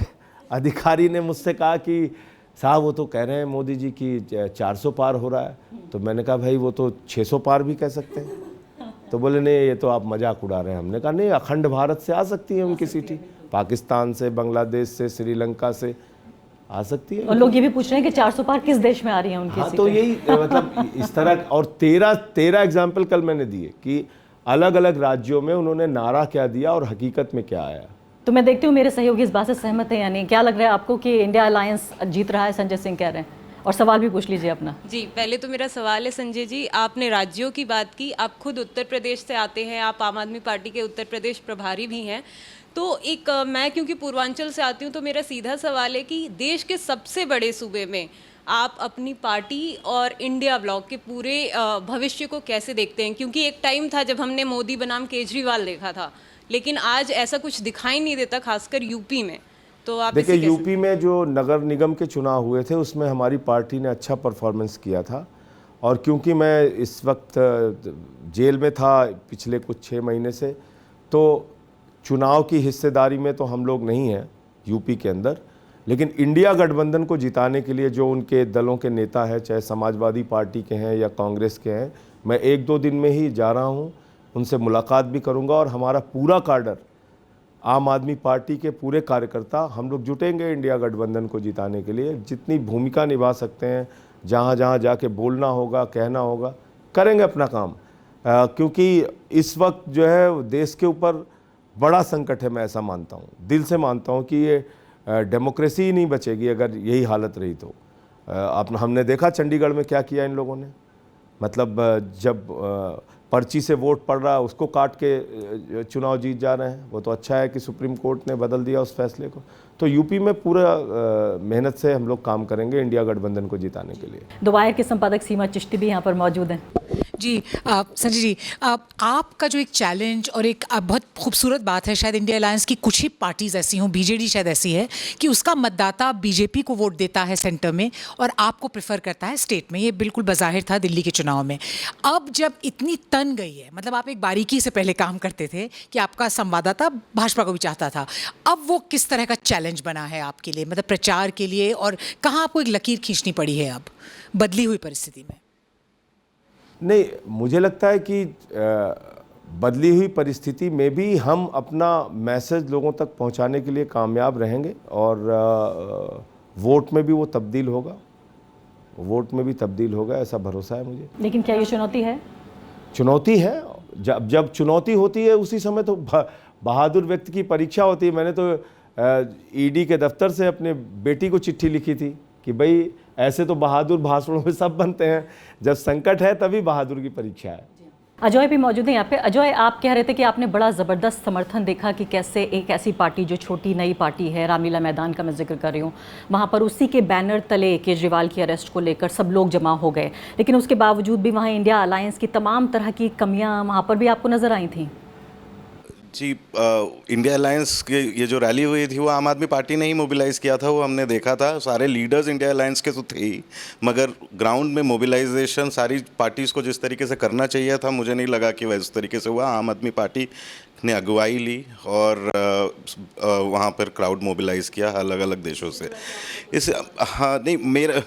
अधिकारी ने मुझसे कहा कि साहब वो तो कह रहे हैं मोदी जी की 400 पार हो रहा है, तो मैंने कहा भाई वो तो 600 पार भी कह सकते हैं। तो बोले नहीं, ये तो आप मजाक उड़ा रहे हैं। हमने कहा नहीं, अखंड भारत से आ सकती है उनकी सीटें, पाकिस्तान से, बांग्लादेश से, श्रीलंका से आ सकती है। और लोग ये भी पूछ रहे हैं कि 400 पार किस देश में आ रही है उनकी सीटें? तो यही मतलब इस तरह, और 13 एग्जाम्पल कल मैंने दिए कि अलग अलग राज्यों में उन्होंने नारा क्या दिया और हकीकत में क्या आया। तो मैं देखती हूँ मेरे सहयोगी इस बात से सहमत है, यानी क्या लग रहा है आपको कि इंडिया अलायंस जीत रहा है? संजय सिंह कह रहे हैं, और सवाल भी पूछ लीजिए अपना। जी, पहले तो मेरा सवाल है संजय जी, आपने राज्यों की बात की, आप खुद उत्तर प्रदेश से आते हैं, आप आम आदमी पार्टी के उत्तर प्रदेश प्रभारी भी हैं, तो एक मैं क्योंकि पूर्वांचल से आती हूँ तो मेरा सीधा सवाल है कि देश के सबसे बड़े सूबे में आप अपनी पार्टी और इंडिया ब्लॉक के पूरे भविष्य को कैसे देखते हैं? क्योंकि एक टाइम था जब हमने मोदी बनाम केजरीवाल देखा था, लेकिन आज ऐसा कुछ दिखाई नहीं देता, खासकर यूपी में। तो आप देखिए, यूपी में जो नगर निगम के चुनाव हुए थे उसमें हमारी पार्टी ने अच्छा परफॉर्मेंस किया था, और क्योंकि मैं इस वक्त जेल में था पिछले कुछ 6 महीने से, तो चुनाव की हिस्सेदारी में तो हम लोग नहीं हैं यूपी के अंदर, लेकिन इंडिया गठबंधन को जिताने के लिए जो उनके दलों के नेता हैं, चाहे समाजवादी पार्टी के हैं या कांग्रेस के हैं, मैं 1-2 दिन में ही जा रहा हूँ, उनसे मुलाकात भी करूँगा, और हमारा पूरा काडर, आम आदमी पार्टी के पूरे कार्यकर्ता, हम लोग जुटेंगे इंडिया गठबंधन को जिताने के लिए। जितनी भूमिका निभा सकते हैं, जहाँ जहाँ जाके बोलना होगा, कहना होगा, करेंगे अपना काम, क्योंकि इस वक्त जो है देश के ऊपर बड़ा संकट है। मैं ऐसा मानता हूँ, दिल से मानता हूँ कि ये डेमोक्रेसी ही नहीं बचेगी अगर यही हालत रही तो। हमने देखा चंडीगढ़ में क्या किया इन लोगों ने, मतलब जब पर्ची से वोट पड़ रहा है उसको काट के चुनाव जीत जा रहे हैं। वो तो अच्छा है कि सुप्रीम कोर्ट ने बदल दिया उस फैसले को। तो यूपी में पूरा मेहनत से हम लोग काम करेंगे इंडिया गठबंधन को जिताने के लिए। द वायर के संपादक सीमा चिश्ती भी यहाँ पर मौजूद हैं। जी संजय जी, आपका जो एक चैलेंज और एक बहुत खूबसूरत बात है, शायद इंडिया अलायंस की कुछ ही पार्टीज़ ऐसी हों, बीजेडी शायद ऐसी है, कि उसका मतदाता बीजेपी को वोट देता है सेंटर में और आपको प्रेफर करता है स्टेट में। ये बिल्कुल बज़ाहिर था दिल्ली के चुनाव में। अब जब इतनी तन गई है, मतलब आप एक बारीकी से पहले काम करते थे कि आपका संवाददाता भाजपा को भी चाहता था, अब वो किस तरह का चैलेंज बना है आपके लिए, मतलब प्रचार के लिए, और कहाँ आपको एक लकीर खींचनी पड़ी है अब बदली हुई परिस्थिति में? नहीं, मुझे लगता है कि बदली हुई परिस्थिति में भी हम अपना मैसेज लोगों तक पहुंचाने के लिए कामयाब रहेंगे और वोट में भी वो तब्दील होगा, वोट में भी तब्दील होगा, ऐसा भरोसा है मुझे। लेकिन क्या ये चुनौती है? चुनौती है। जब चुनौती होती है उसी समय तो बहादुर व्यक्ति की परीक्षा होती है। मैंने तो ईडी के दफ्तर से अपने बेटी को चिट्ठी लिखी थी कि भाई ऐसे तो बहादुर भाषणों में सब बनते हैं, जब संकट है तभी बहादुर की परीक्षा है। अजय भी मौजूद हैं यहाँ पे। अजय, आप कह रहे थे कि आपने बड़ा ज़बरदस्त समर्थन देखा कि कैसे एक ऐसी पार्टी जो छोटी नई पार्टी है, रामलीला मैदान का मैं जिक्र कर रही हूँ, वहाँ पर उसी के बैनर तले केजरीवाल की अरेस्ट को लेकर सब लोग जमा हो गए, लेकिन उसके बावजूद भी वहाँ इंडिया अलायंस की तमाम तरह की कमियाँ वहाँ पर भी आपको नज़र आई थी। जी, इंडिया अलायंस की ये जो रैली हुई थी वो आम आदमी पार्टी ने ही मोबिलाइज़ किया था, वो हमने देखा था। सारे लीडर्स इंडिया अलायंस के तो थे ही, मगर ग्राउंड में मोबिलाइजेशन सारी पार्टीज़ को जिस तरीके से करना चाहिए था, मुझे नहीं लगा कि वह इस तरीके से हुआ। आम आदमी पार्टी ने अगुवाई ली और वहाँ पर क्राउड मोबिलाइज़ किया अलग अलग देशों से। हाँ, नहीं,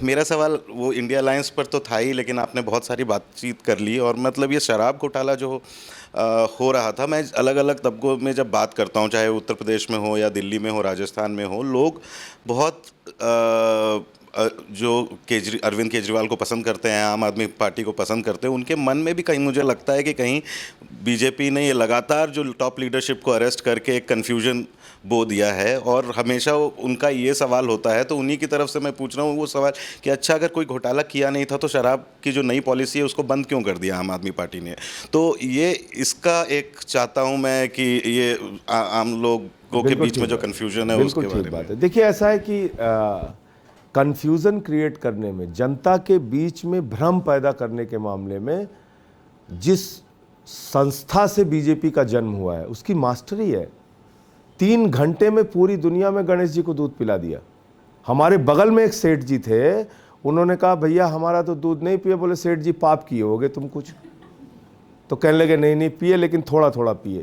मेरा सवाल वो इंडिया अलायंस पर तो था ही, लेकिन आपने बहुत सारी बातचीत कर ली। और मतलब ये शराब घोटाला जो हो रहा था, मैं अलग अलग तबकों में जब बात करता हूँ, चाहे उत्तर प्रदेश में हो या दिल्ली में हो, राजस्थान में हो, लोग बहुत जो अरविंद केजरीवाल को पसंद करते हैं, आम आदमी पार्टी को पसंद करते हैं, उनके मन में भी कहीं मुझे लगता है कि कहीं बीजेपी ने ये लगातार जो टॉप लीडरशिप को अरेस्ट करके एक कन्फ्यूजन बो दिया है। और हमेशा उनका ये सवाल होता है, तो उन्हीं की तरफ से मैं पूछ रहा हूँ वो सवाल कि अच्छा, अगर कोई घोटाला किया नहीं था तो शराब की जो नई पॉलिसी है उसको बंद क्यों कर दिया आम आदमी पार्टी ने? तो ये इसका एक चाहता हूँ मैं कि ये आम लोगों के बीच में जो कन्फ्यूजन है उसके बारे में। देखिए, ऐसा है कि कन्फ्यूज़न क्रिएट करने में, जनता के बीच में भ्रम पैदा करने के मामले में जिस संस्था से बीजेपी का जन्म हुआ है उसकी मास्टरी है। 3 घंटे में पूरी दुनिया में गणेश जी को दूध पिला दिया। हमारे बगल में एक सेठ जी थे, उन्होंने कहा भैया हमारा तो दूध नहीं पिए। बोले सेठ जी पाप किए होगे तुम कुछ? तो कहने लगे नहीं नहीं पिए, लेकिन थोड़ा थोड़ा पिए।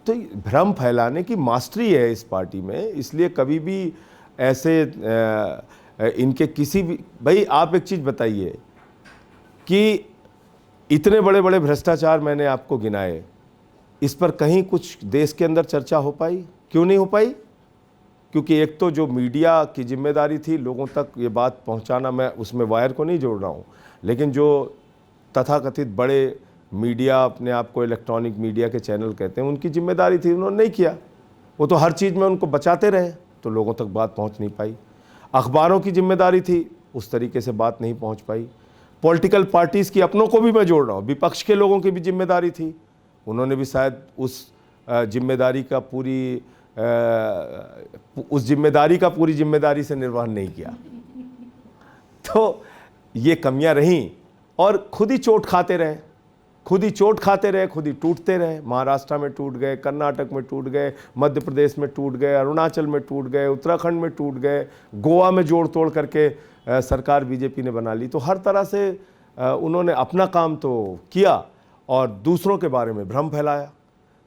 तो भ्रम फैलाने की मास्टरी है इस पार्टी में, इसलिए कभी भी ऐसे इनके किसी भी, भाई आप एक चीज़ बताइए कि इतने बड़े बड़े भ्रष्टाचार मैंने आपको गिनाए, इस पर कहीं कुछ देश के अंदर चर्चा हो पाई? क्यों नहीं हो पाई? क्योंकि एक तो जो मीडिया की जिम्मेदारी थी लोगों तक ये बात पहुंचाना, मैं उसमें वायर को नहीं जोड़ रहा हूं, लेकिन जो तथाकथित बड़े मीडिया, अपने आप को इलेक्ट्रॉनिक मीडिया के चैनल कहते हैं, उनकी जिम्मेदारी थी, उन्होंने नहीं किया। वो तो हर चीज़ में उनको बचाते रहे, तो लोगों तक बात पहुंच नहीं पाई। अखबारों की जिम्मेदारी थी, उस तरीके से बात नहीं पहुंच पाई। पॉलिटिकल पार्टीज़ की, अपनों को भी मैं जोड़ रहा हूँ, विपक्ष के लोगों की भी जिम्मेदारी थी, उन्होंने भी शायद उस जिम्मेदारी का पूरी जिम्मेदारी से निर्वहन नहीं किया। तो ये कमियां रहीं और खुद ही चोट खाते रहे, खुद ही टूटते रहे। महाराष्ट्र में टूट गए, कर्नाटक में टूट गए, मध्य प्रदेश में टूट गए, अरुणाचल में टूट गए, उत्तराखंड में टूट गए, गोवा में जोड़ तोड़ करके सरकार बीजेपी ने बना ली। तो हर तरह से उन्होंने अपना काम तो किया और दूसरों के बारे में भ्रम फैलाया।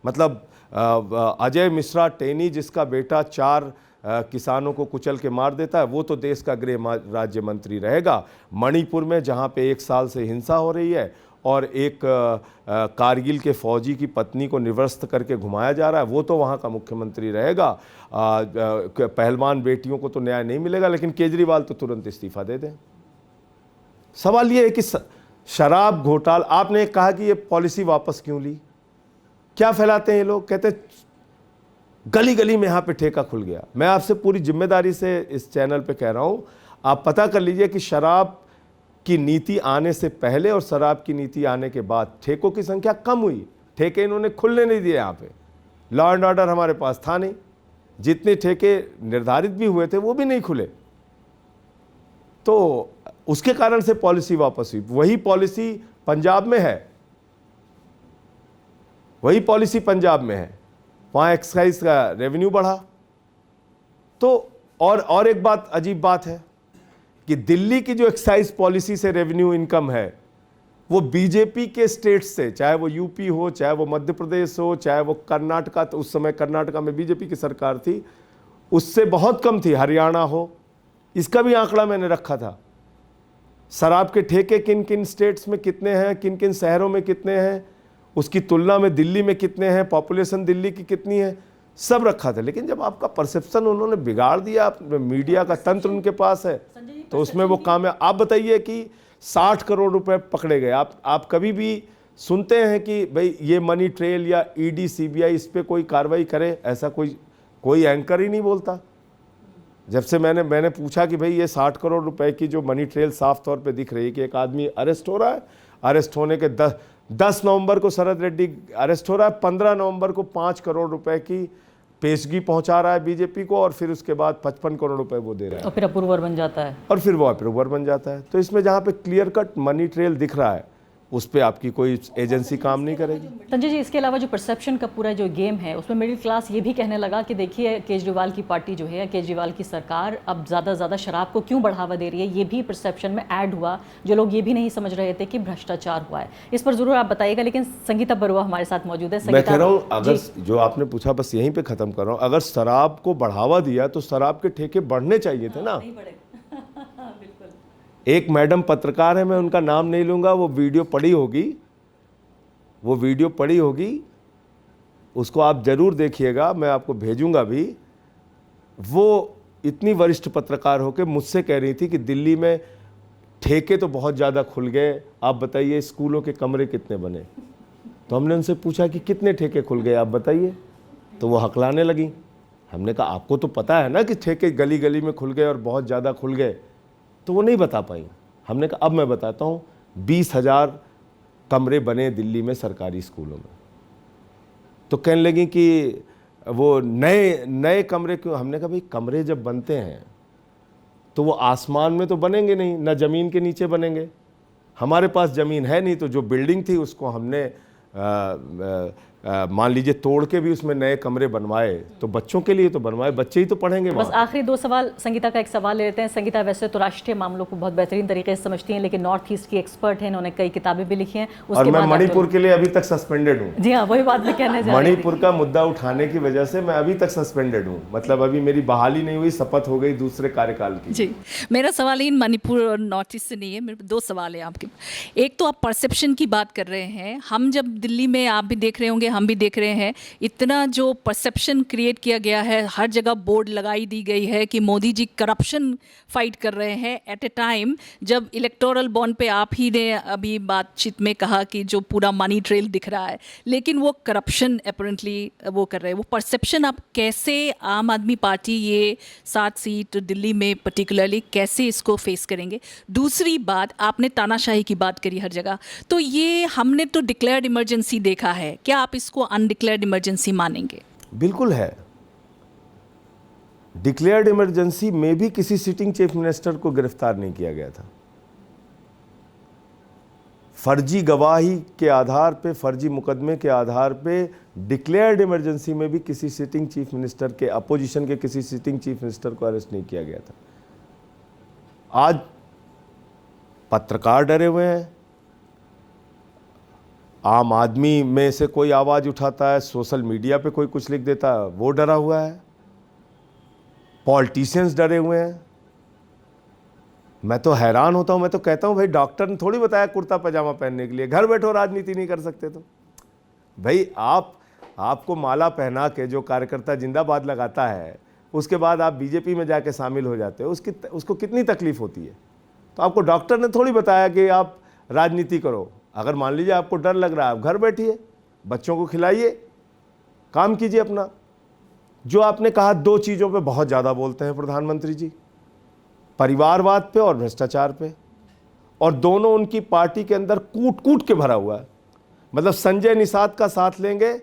मतलब अजय मिश्रा टेनी, जिसका बेटा 4 किसानों को कुचल के मार देता है, वो तो देश का गृह राज्य मंत्री रहेगा। मणिपुर में जहाँ पे 1 साल से हिंसा हो रही है और एक कारगिल के फौजी की पत्नी को निवर्स्त करके घुमाया जा रहा है, वो तो वहाँ का मुख्यमंत्री रहेगा। पहलवान बेटियों को तो न्याय नहीं मिलेगा, लेकिन केजरीवाल तो तुरंत इस्तीफा दे दें। सवाल ये है कि शराब घोटाला, आपने कहा कि ये पॉलिसी वापस क्यों ली? क्या फैलाते हैं ये लोग? कहते गली गली में यहाँ पे ठेका खुल गया। मैं आपसे पूरी जिम्मेदारी से इस चैनल पे कह रहा हूँ, आप पता कर लीजिए कि शराब की नीति आने से पहले और शराब की नीति आने के बाद ठेकों की संख्या कम हुई। ठेके इन्होंने खुलने नहीं दिए। यहाँ पे लॉ एंड ऑर्डर हमारे पास था नहीं, जितने ठेके निर्धारित भी हुए थे वो भी नहीं खुले, तो उसके कारण से पॉलिसी वापस हुई। वही पॉलिसी पंजाब में है, वहाँ एक्साइज का रेवेन्यू बढ़ा। तो और एक बात, अजीब बात है कि दिल्ली की जो एक्साइज पॉलिसी से रेवेन्यू इनकम है, वो बीजेपी के स्टेट्स से, चाहे वो यूपी हो, चाहे वो मध्य प्रदेश हो, चाहे वो कर्नाटका, तो उस समय कर्नाटका में बीजेपी की सरकार थी, उससे बहुत कम थी। हरियाणा हो, इसका भी आंकड़ा मैंने रखा था। शराब के ठेके किन किन स्टेट्स में कितने हैं, किन किन शहरों में कितने हैं, उसकी तुलना में दिल्ली में कितने हैं, पॉपुलेशन दिल्ली की कितनी है, सब रखा था। लेकिन जब आपका परसेप्शन उन्होंने बिगाड़ दिया, मीडिया का तंत्र उनके पास है, तो उसमें वो काम है। आप बताइए कि 60 करोड़ रुपए पकड़े गए। आप कभी भी सुनते हैं कि भाई ये मनी ट्रेल या ईडी सीबीआई इस पे कोई कार्रवाई करे? ऐसा कोई एंकर ही नहीं बोलता। जब से मैंने पूछा कि भाई ये 60 करोड़ रुपए की जो मनी ट्रेल साफ तौर पे दिख रही है कि एक आदमी अरेस्ट हो रहा है, अरेस्ट होने के 10 नवंबर को शरद रेड्डी अरेस्ट हो रहा है, 15 नवंबर को 5 करोड़ रुपए की पेशगी पहुंचा रहा है बीजेपी को, और फिर उसके बाद 55 करोड़ रुपए वो दे रहा है, और फिर अप्रूवर बन जाता है, और फिर वो अप्रूवर बन जाता है। तो इसमें जहाँ पे क्लियर कट मनी ट्रेल दिख रहा है, उस पर आपकी कोई एजेंसी काम नहीं करेगी। संजय जी, इसके अलावा जो परसेप्शन का पूरा जो गेम है, उसमें मिडिल क्लास ये भी कहने लगा कि देखिए केजरीवाल की पार्टी जो है, केजरीवाल की सरकार अब ज़्यादा से ज़्यादा शराब को क्यों बढ़ावा दे रही है, ये भी परसेप्शन में ऐड हुआ। जो लोग ये भी नहीं समझ रहे थे कि भ्रष्टाचार हुआ है। इस पर ज़रूर आप बताइएगा। लेकिन संगीता बरुआ हमारे साथ मौजूद है। मैं कह रहा हूँ, अगर जो आपने पूछा बस यहीं पर ख़त्म कर रहा हूँ, अगर शराब को बढ़ावा दिया तो शराब के ठेके बढ़ने चाहिए थे ना। एक मैडम पत्रकार है, मैं उनका नाम नहीं लूँगा, वो वीडियो पड़ी होगी, उसको आप ज़रूर देखिएगा, मैं आपको भेजूंगा भी। वो इतनी वरिष्ठ पत्रकार होकर मुझसे कह रही थी कि दिल्ली में ठेके तो बहुत ज़्यादा खुल गए, आप बताइए स्कूलों के कमरे कितने बने। तो हमने उनसे पूछा कि कितने ठेके खुल गए आप बताइए, तो वो हकलाने लगी। हमने कहा आपको तो पता है ना कि ठेके गली गली में खुल गए और बहुत ज़्यादा खुल गए, तो वो नहीं बता पाई। हमने कहा अब मैं बताता हूँ, 20,000 कमरे बने दिल्ली में सरकारी स्कूलों में। तो कहने लगी कि वो नए कमरे क्यों? हमने कहा भाई कमरे जब बनते हैं तो वो आसमान में तो बनेंगे नहीं, ना ज़मीन के नीचे बनेंगे। हमारे पास ज़मीन है नहीं, तो जो बिल्डिंग थी उसको हमने मान लीजिए तोड़ के भी उसमें नए कमरे बनवाए। तो बच्चों के लिए तो बनवाए, बच्चे ही तो पढ़ेंगे। बस आखिरी 2 सवाल संगीता का एक सवाल ले लेते हैं। संगीता वैसे तो राष्ट्रीय मामलों को बहुत बेहतरीन तरीके से समझती हैं, लेकिन नॉर्थ ईस्ट की एक्सपर्ट हैं, इन्होंने कई किताबें भी लिखी हैं। और मैं मणिपुर के लिए अभी तक सस्पेंडेड हूँ। जी हाँ, वही बात मैं कहने जा रही हूँ। मणिपुर का मुद्दा उठाने की वजह से मैं अभी तक सस्पेंडेड हूँ, मतलब अभी मेरी बहाली नहीं हुई, शपथ हो गई दूसरे कार्यकाल की। जी, मेरा सवाल इन मणिपुर और नॉर्थ ईस्ट से नहीं है, मेरे 2 सवाल है आपके। एक तो आप परसेप्शन की बात कर रहे हैं, हम जब दिल्ली में, आप भी देख रहे होंगे, हम भी देख रहे हैं, इतना जो परसेप्शन क्रिएट किया गया है, हर जगह बोर्ड लगाई दी गई है कि मोदी जी करप्शन फाइट कर रहे हैं, एट ए टाइम जब इलेक्टोरल बॉन्ड पे आप ही ने अभी बातचीत में कहा कि जो पूरा मनी ट्रेल दिख रहा है, लेकिन वो करप्शन अपरेंटली वो कर रहे हैं। वो परसेप्शन आप कैसे, आम आदमी पार्टी ये 7 सीट दिल्ली में पर्टिकुलरली कैसे इसको फेस करेंगे? दूसरी बात, आपने तानाशाही की बात करी हर जगह, तो ये हमने तो डिक्लेयर्ड इमरजेंसी देखा है, क्या आप इसको अनडिक्लेयर्ड इमरजेंसी मानेंगे? बिल्कुल है। डिक्लेयर्ड इमरजेंसी में भी किसी सिटिंग चीफ मिनिस्टर को गिरफ्तार नहीं किया गया था। फर्जी गवाही के आधार पे, फर्जी मुकदमे के आधार पे डिक्लेयर्ड इमरजेंसी में भी किसी सिटिंग चीफ मिनिस्टर के, अपोजिशन के किसी सिटिंग चीफ मिनिस्टर को अरेस्ट नहीं किया गया था। आज पत्रकार डरे हुए हैं, आम आदमी में से कोई आवाज़ उठाता है, सोशल मीडिया पे कोई कुछ लिख देता है, वो डरा हुआ है, पॉलिटिशियंस डरे हुए हैं। मैं तो हैरान होता हूँ। मैं तो कहता हूँ भाई डॉक्टर ने थोड़ी बताया कुर्ता पजामा पहनने के लिए, घर बैठो राजनीति नहीं कर सकते तो भाई आपको माला पहना के जो कार्यकर्ता जिंदाबाद लगाता है, उसके बाद आप बीजेपी में जाके शामिल हो जाते हो, उसको कितनी तकलीफ होती है। तो आपको डॉक्टर ने थोड़ी बताया कि आप राजनीति करो। अगर मान लीजिए आपको डर लग रहा है, आप घर बैठिए, बच्चों को खिलाइए, काम कीजिए अपना। जो आपने कहा, 2 चीज़ों पे बहुत ज़्यादा बोलते हैं प्रधानमंत्री जी, परिवारवाद पे और भ्रष्टाचार पे, और दोनों उनकी पार्टी के अंदर कूट कूट के भरा हुआ है। मतलब संजय निषाद का साथ लेंगे,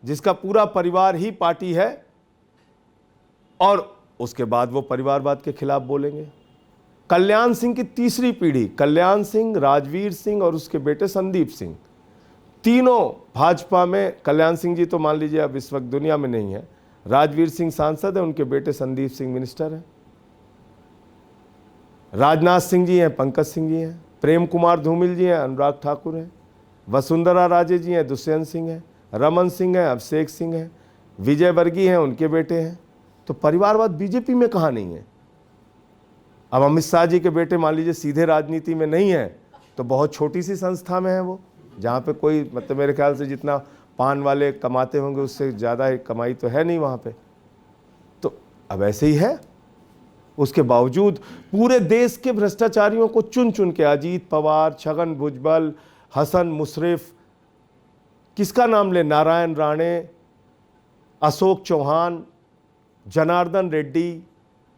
जिसका पूरा परिवार ही पार्टी है, और उसके बाद वो परिवारवाद के खिलाफ बोलेंगे। कल्याण सिंह की तीसरी पीढ़ी, कल्याण सिंह, राजवीर सिंह और उसके बेटे संदीप सिंह, तीनों भाजपा में। कल्याण सिंह जी तो मान लीजिए अब इस वक्त दुनिया में नहीं है, राजवीर सिंह सांसद है, उनके बेटे संदीप सिंह मिनिस्टर हैं, राजनाथ सिंह जी हैं, पंकज सिंह जी हैं, प्रेम कुमार धूमिल जी हैं, अनुराग ठाकुर हैं, वसुंधरा राजे जी हैं, दुष्यंत सिंह हैं, रमन सिंह हैं, अभिषेक सिंह हैं, विजय वर्गीय हैं, उनके बेटे हैं। तो परिवारवाद बीजेपी में कहाँ नहीं है? अब अमित शाह जी के बेटे मान लीजिए सीधे राजनीति में नहीं है तो बहुत छोटी सी संस्था में है वो, जहाँ पे कोई मतलब मेरे ख्याल से जितना पान वाले कमाते होंगे उससे ज़्यादा कमाई तो है नहीं वहाँ पे। तो अब ऐसे ही है। उसके बावजूद पूरे देश के भ्रष्टाचारियों को चुन चुन के अजीत पवार, छगन भुजबल, हसन मुशर्रफ, किसका नाम ले, नारायण राणे, अशोक चौहान, जनार्दन रेड्डी,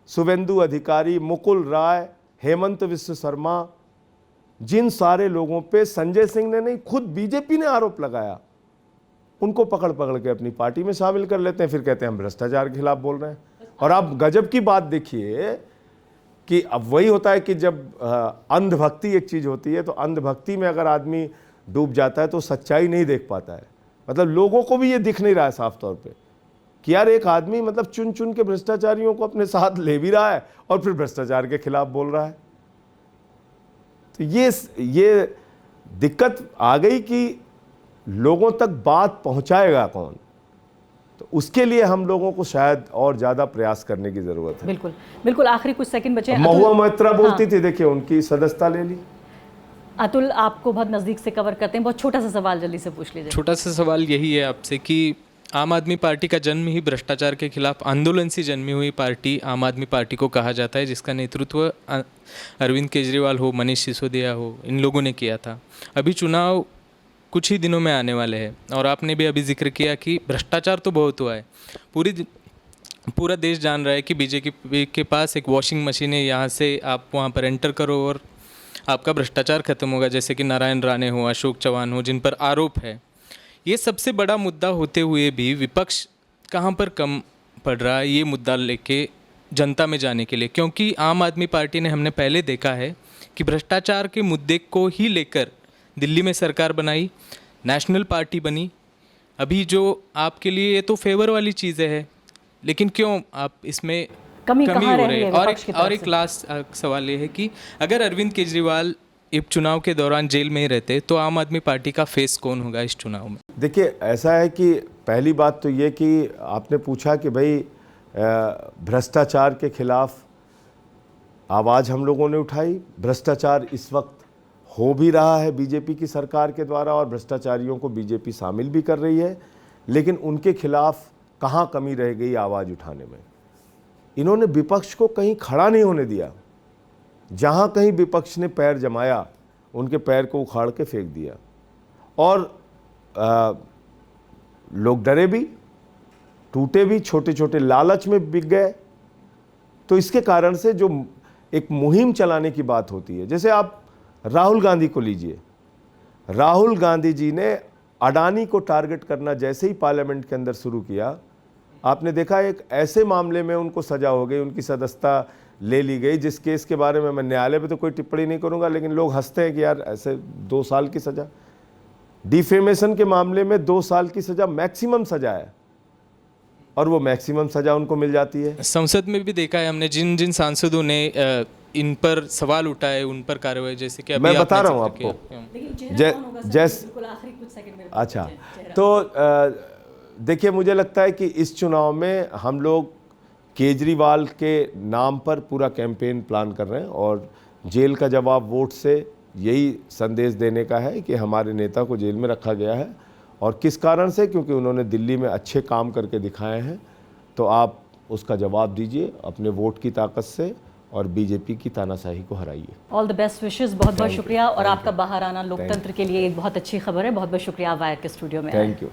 शुभेंदु अधिकारी, मुकुल राय, हेमंत विश्व शर्मा, जिन सारे लोगों पे संजय सिंह ने नहीं खुद बीजेपी ने आरोप लगाया, उनको पकड़ पकड़ के अपनी पार्टी में शामिल कर लेते हैं, फिर कहते हैं हम भ्रष्टाचार के खिलाफ बोल रहे हैं। और आप गजब की बात देखिए कि अब वही होता है कि जब अंधभक्ति एक चीज़ होती है तो अंधभक्ति में अगर आदमी डूब जाता है तो सच्चाई नहीं देख पाता है। मतलब लोगों को भी ये दिख नहीं रहा है साफ तौर पे कि यार एक आदमी मतलब चुन चुन के भ्रष्टाचारियों को अपने साथ ले भी रहा है और फिर भ्रष्टाचार के खिलाफ बोल रहा है। तो ये दिक्कत आ गई कि लोगों तक बात पहुंचाएगा कौन, तो उसके लिए हम लोगों को शायद और ज़्यादा प्रयास करने की ज़रूरत है। बिल्कुल बिल्कुल, आखिरी कुछ सेकंड बचे। महुआ मोइत्रा बोलती थी, देखिए उनकी सदस्यता ले ली। अतुल, आपको बहुत नज़दीक से कवर करते हैं, बहुत छोटा सा सवाल जल्दी से पूछ लीजिए। छोटा सा सवाल यही है आपसे कि आम आदमी पार्टी का जन्म ही भ्रष्टाचार के खिलाफ आंदोलन से जन्मी हुई पार्टी आम आदमी पार्टी को कहा जाता है, जिसका नेतृत्व अरविंद केजरीवाल हो, मनीष सिसोदिया हो, इन लोगों ने किया था। अभी चुनाव कुछ ही दिनों में आने वाले हैं और आपने भी अभी जिक्र किया कि भ्रष्टाचार तो बहुत हुआ है, पूरा देश जान रहा है कि बीजेपी के पास एक वॉशिंग मशीन है, यहाँ से आप वहाँ पर एंटर करो और आपका भ्रष्टाचार खत्म होगा, जैसे कि नारायण राणे हो, अशोक चौहान हो, जिन पर आरोप है। ये सबसे बड़ा मुद्दा होते हुए भी विपक्ष कहाँ पर कम पड़ रहा है ये मुद्दा लेके जनता में जाने के लिए, क्योंकि आम आदमी पार्टी ने हमने पहले देखा है कि भ्रष्टाचार के मुद्दे को ही लेकर दिल्ली में सरकार बनाई, नेशनल पार्टी बनी। अभी जो आपके लिए ये तो फेवर वाली चीज़ें है, लेकिन क्यों आप इसमें कमी हो रही है? और एक लास्ट सवाल ये है कि अगर अरविंद केजरीवाल इस चुनाव के दौरान जेल में ही रहते तो आम आदमी पार्टी का फेस कौन होगा इस चुनाव में? देखिए ऐसा है कि पहली बात तो ये कि आपने पूछा कि भाई भ्रष्टाचार के खिलाफ आवाज़ हम लोगों ने उठाई। भ्रष्टाचार इस वक्त हो भी रहा है बीजेपी की सरकार के द्वारा और भ्रष्टाचारियों को बीजेपी शामिल भी कर रही है, लेकिन उनके खिलाफ कहाँ कमी रह गई आवाज़ उठाने में? इन्होंने विपक्ष को कहीं खड़ा नहीं होने दिया। जहाँ कहीं विपक्ष ने पैर जमाया उनके पैर को उखाड़ के फेंक दिया और लोग डरे भी, टूटे भी, छोटे छोटे लालच में बिक गए। तो इसके कारण से जो एक मुहिम चलाने की बात होती है, जैसे आप राहुल गांधी को लीजिए, राहुल गांधी जी ने अडानी को टारगेट करना जैसे ही पार्लियामेंट के अंदर शुरू किया, आपने देखा एक ऐसे मामले में उनको सज़ा हो गई, उनकी सदस्यता ले ली गई, जिस केस के बारे में मैं न्यायालय पे तो कोई टिप्पणी नहीं करूंगा, लेकिन लोग हंसते हैं कि यार ऐसे 2 साल की सज़ा। डिफेमेशन के मामले में 2 साल की सज़ा मैक्सिमम सज़ा है और वो मैक्सिमम सज़ा उनको मिल जाती है। संसद में भी देखा है हमने, जिन जिन सांसदों ने इन पर सवाल उठाए उन पर कार्रवाई, जैसे कि अभी मैं बता रहा हूँ आपको। अच्छा, तो देखिए मुझे लगता है कि इस चुनाव में हम लोग केजरीवाल के नाम पर पूरा कैंपेन प्लान कर रहे हैं और जेल का जवाब वोट से यही संदेश देने का है कि हमारे नेता को जेल में रखा गया है और किस कारण से, क्योंकि उन्होंने दिल्ली में अच्छे काम करके दिखाए हैं। तो आप उसका जवाब दीजिए अपने वोट की ताकत से और बीजेपी की तानाशाही को हराइए। ऑल द बेस्ट विशेस, बहुत बहुत शुक्रिया। और आपका बाहर आना लोकतंत्र के लिए एक बहुत अच्छी खबर है। बहुत बहुत शुक्रिया वायर के स्टूडियो में। Thank you.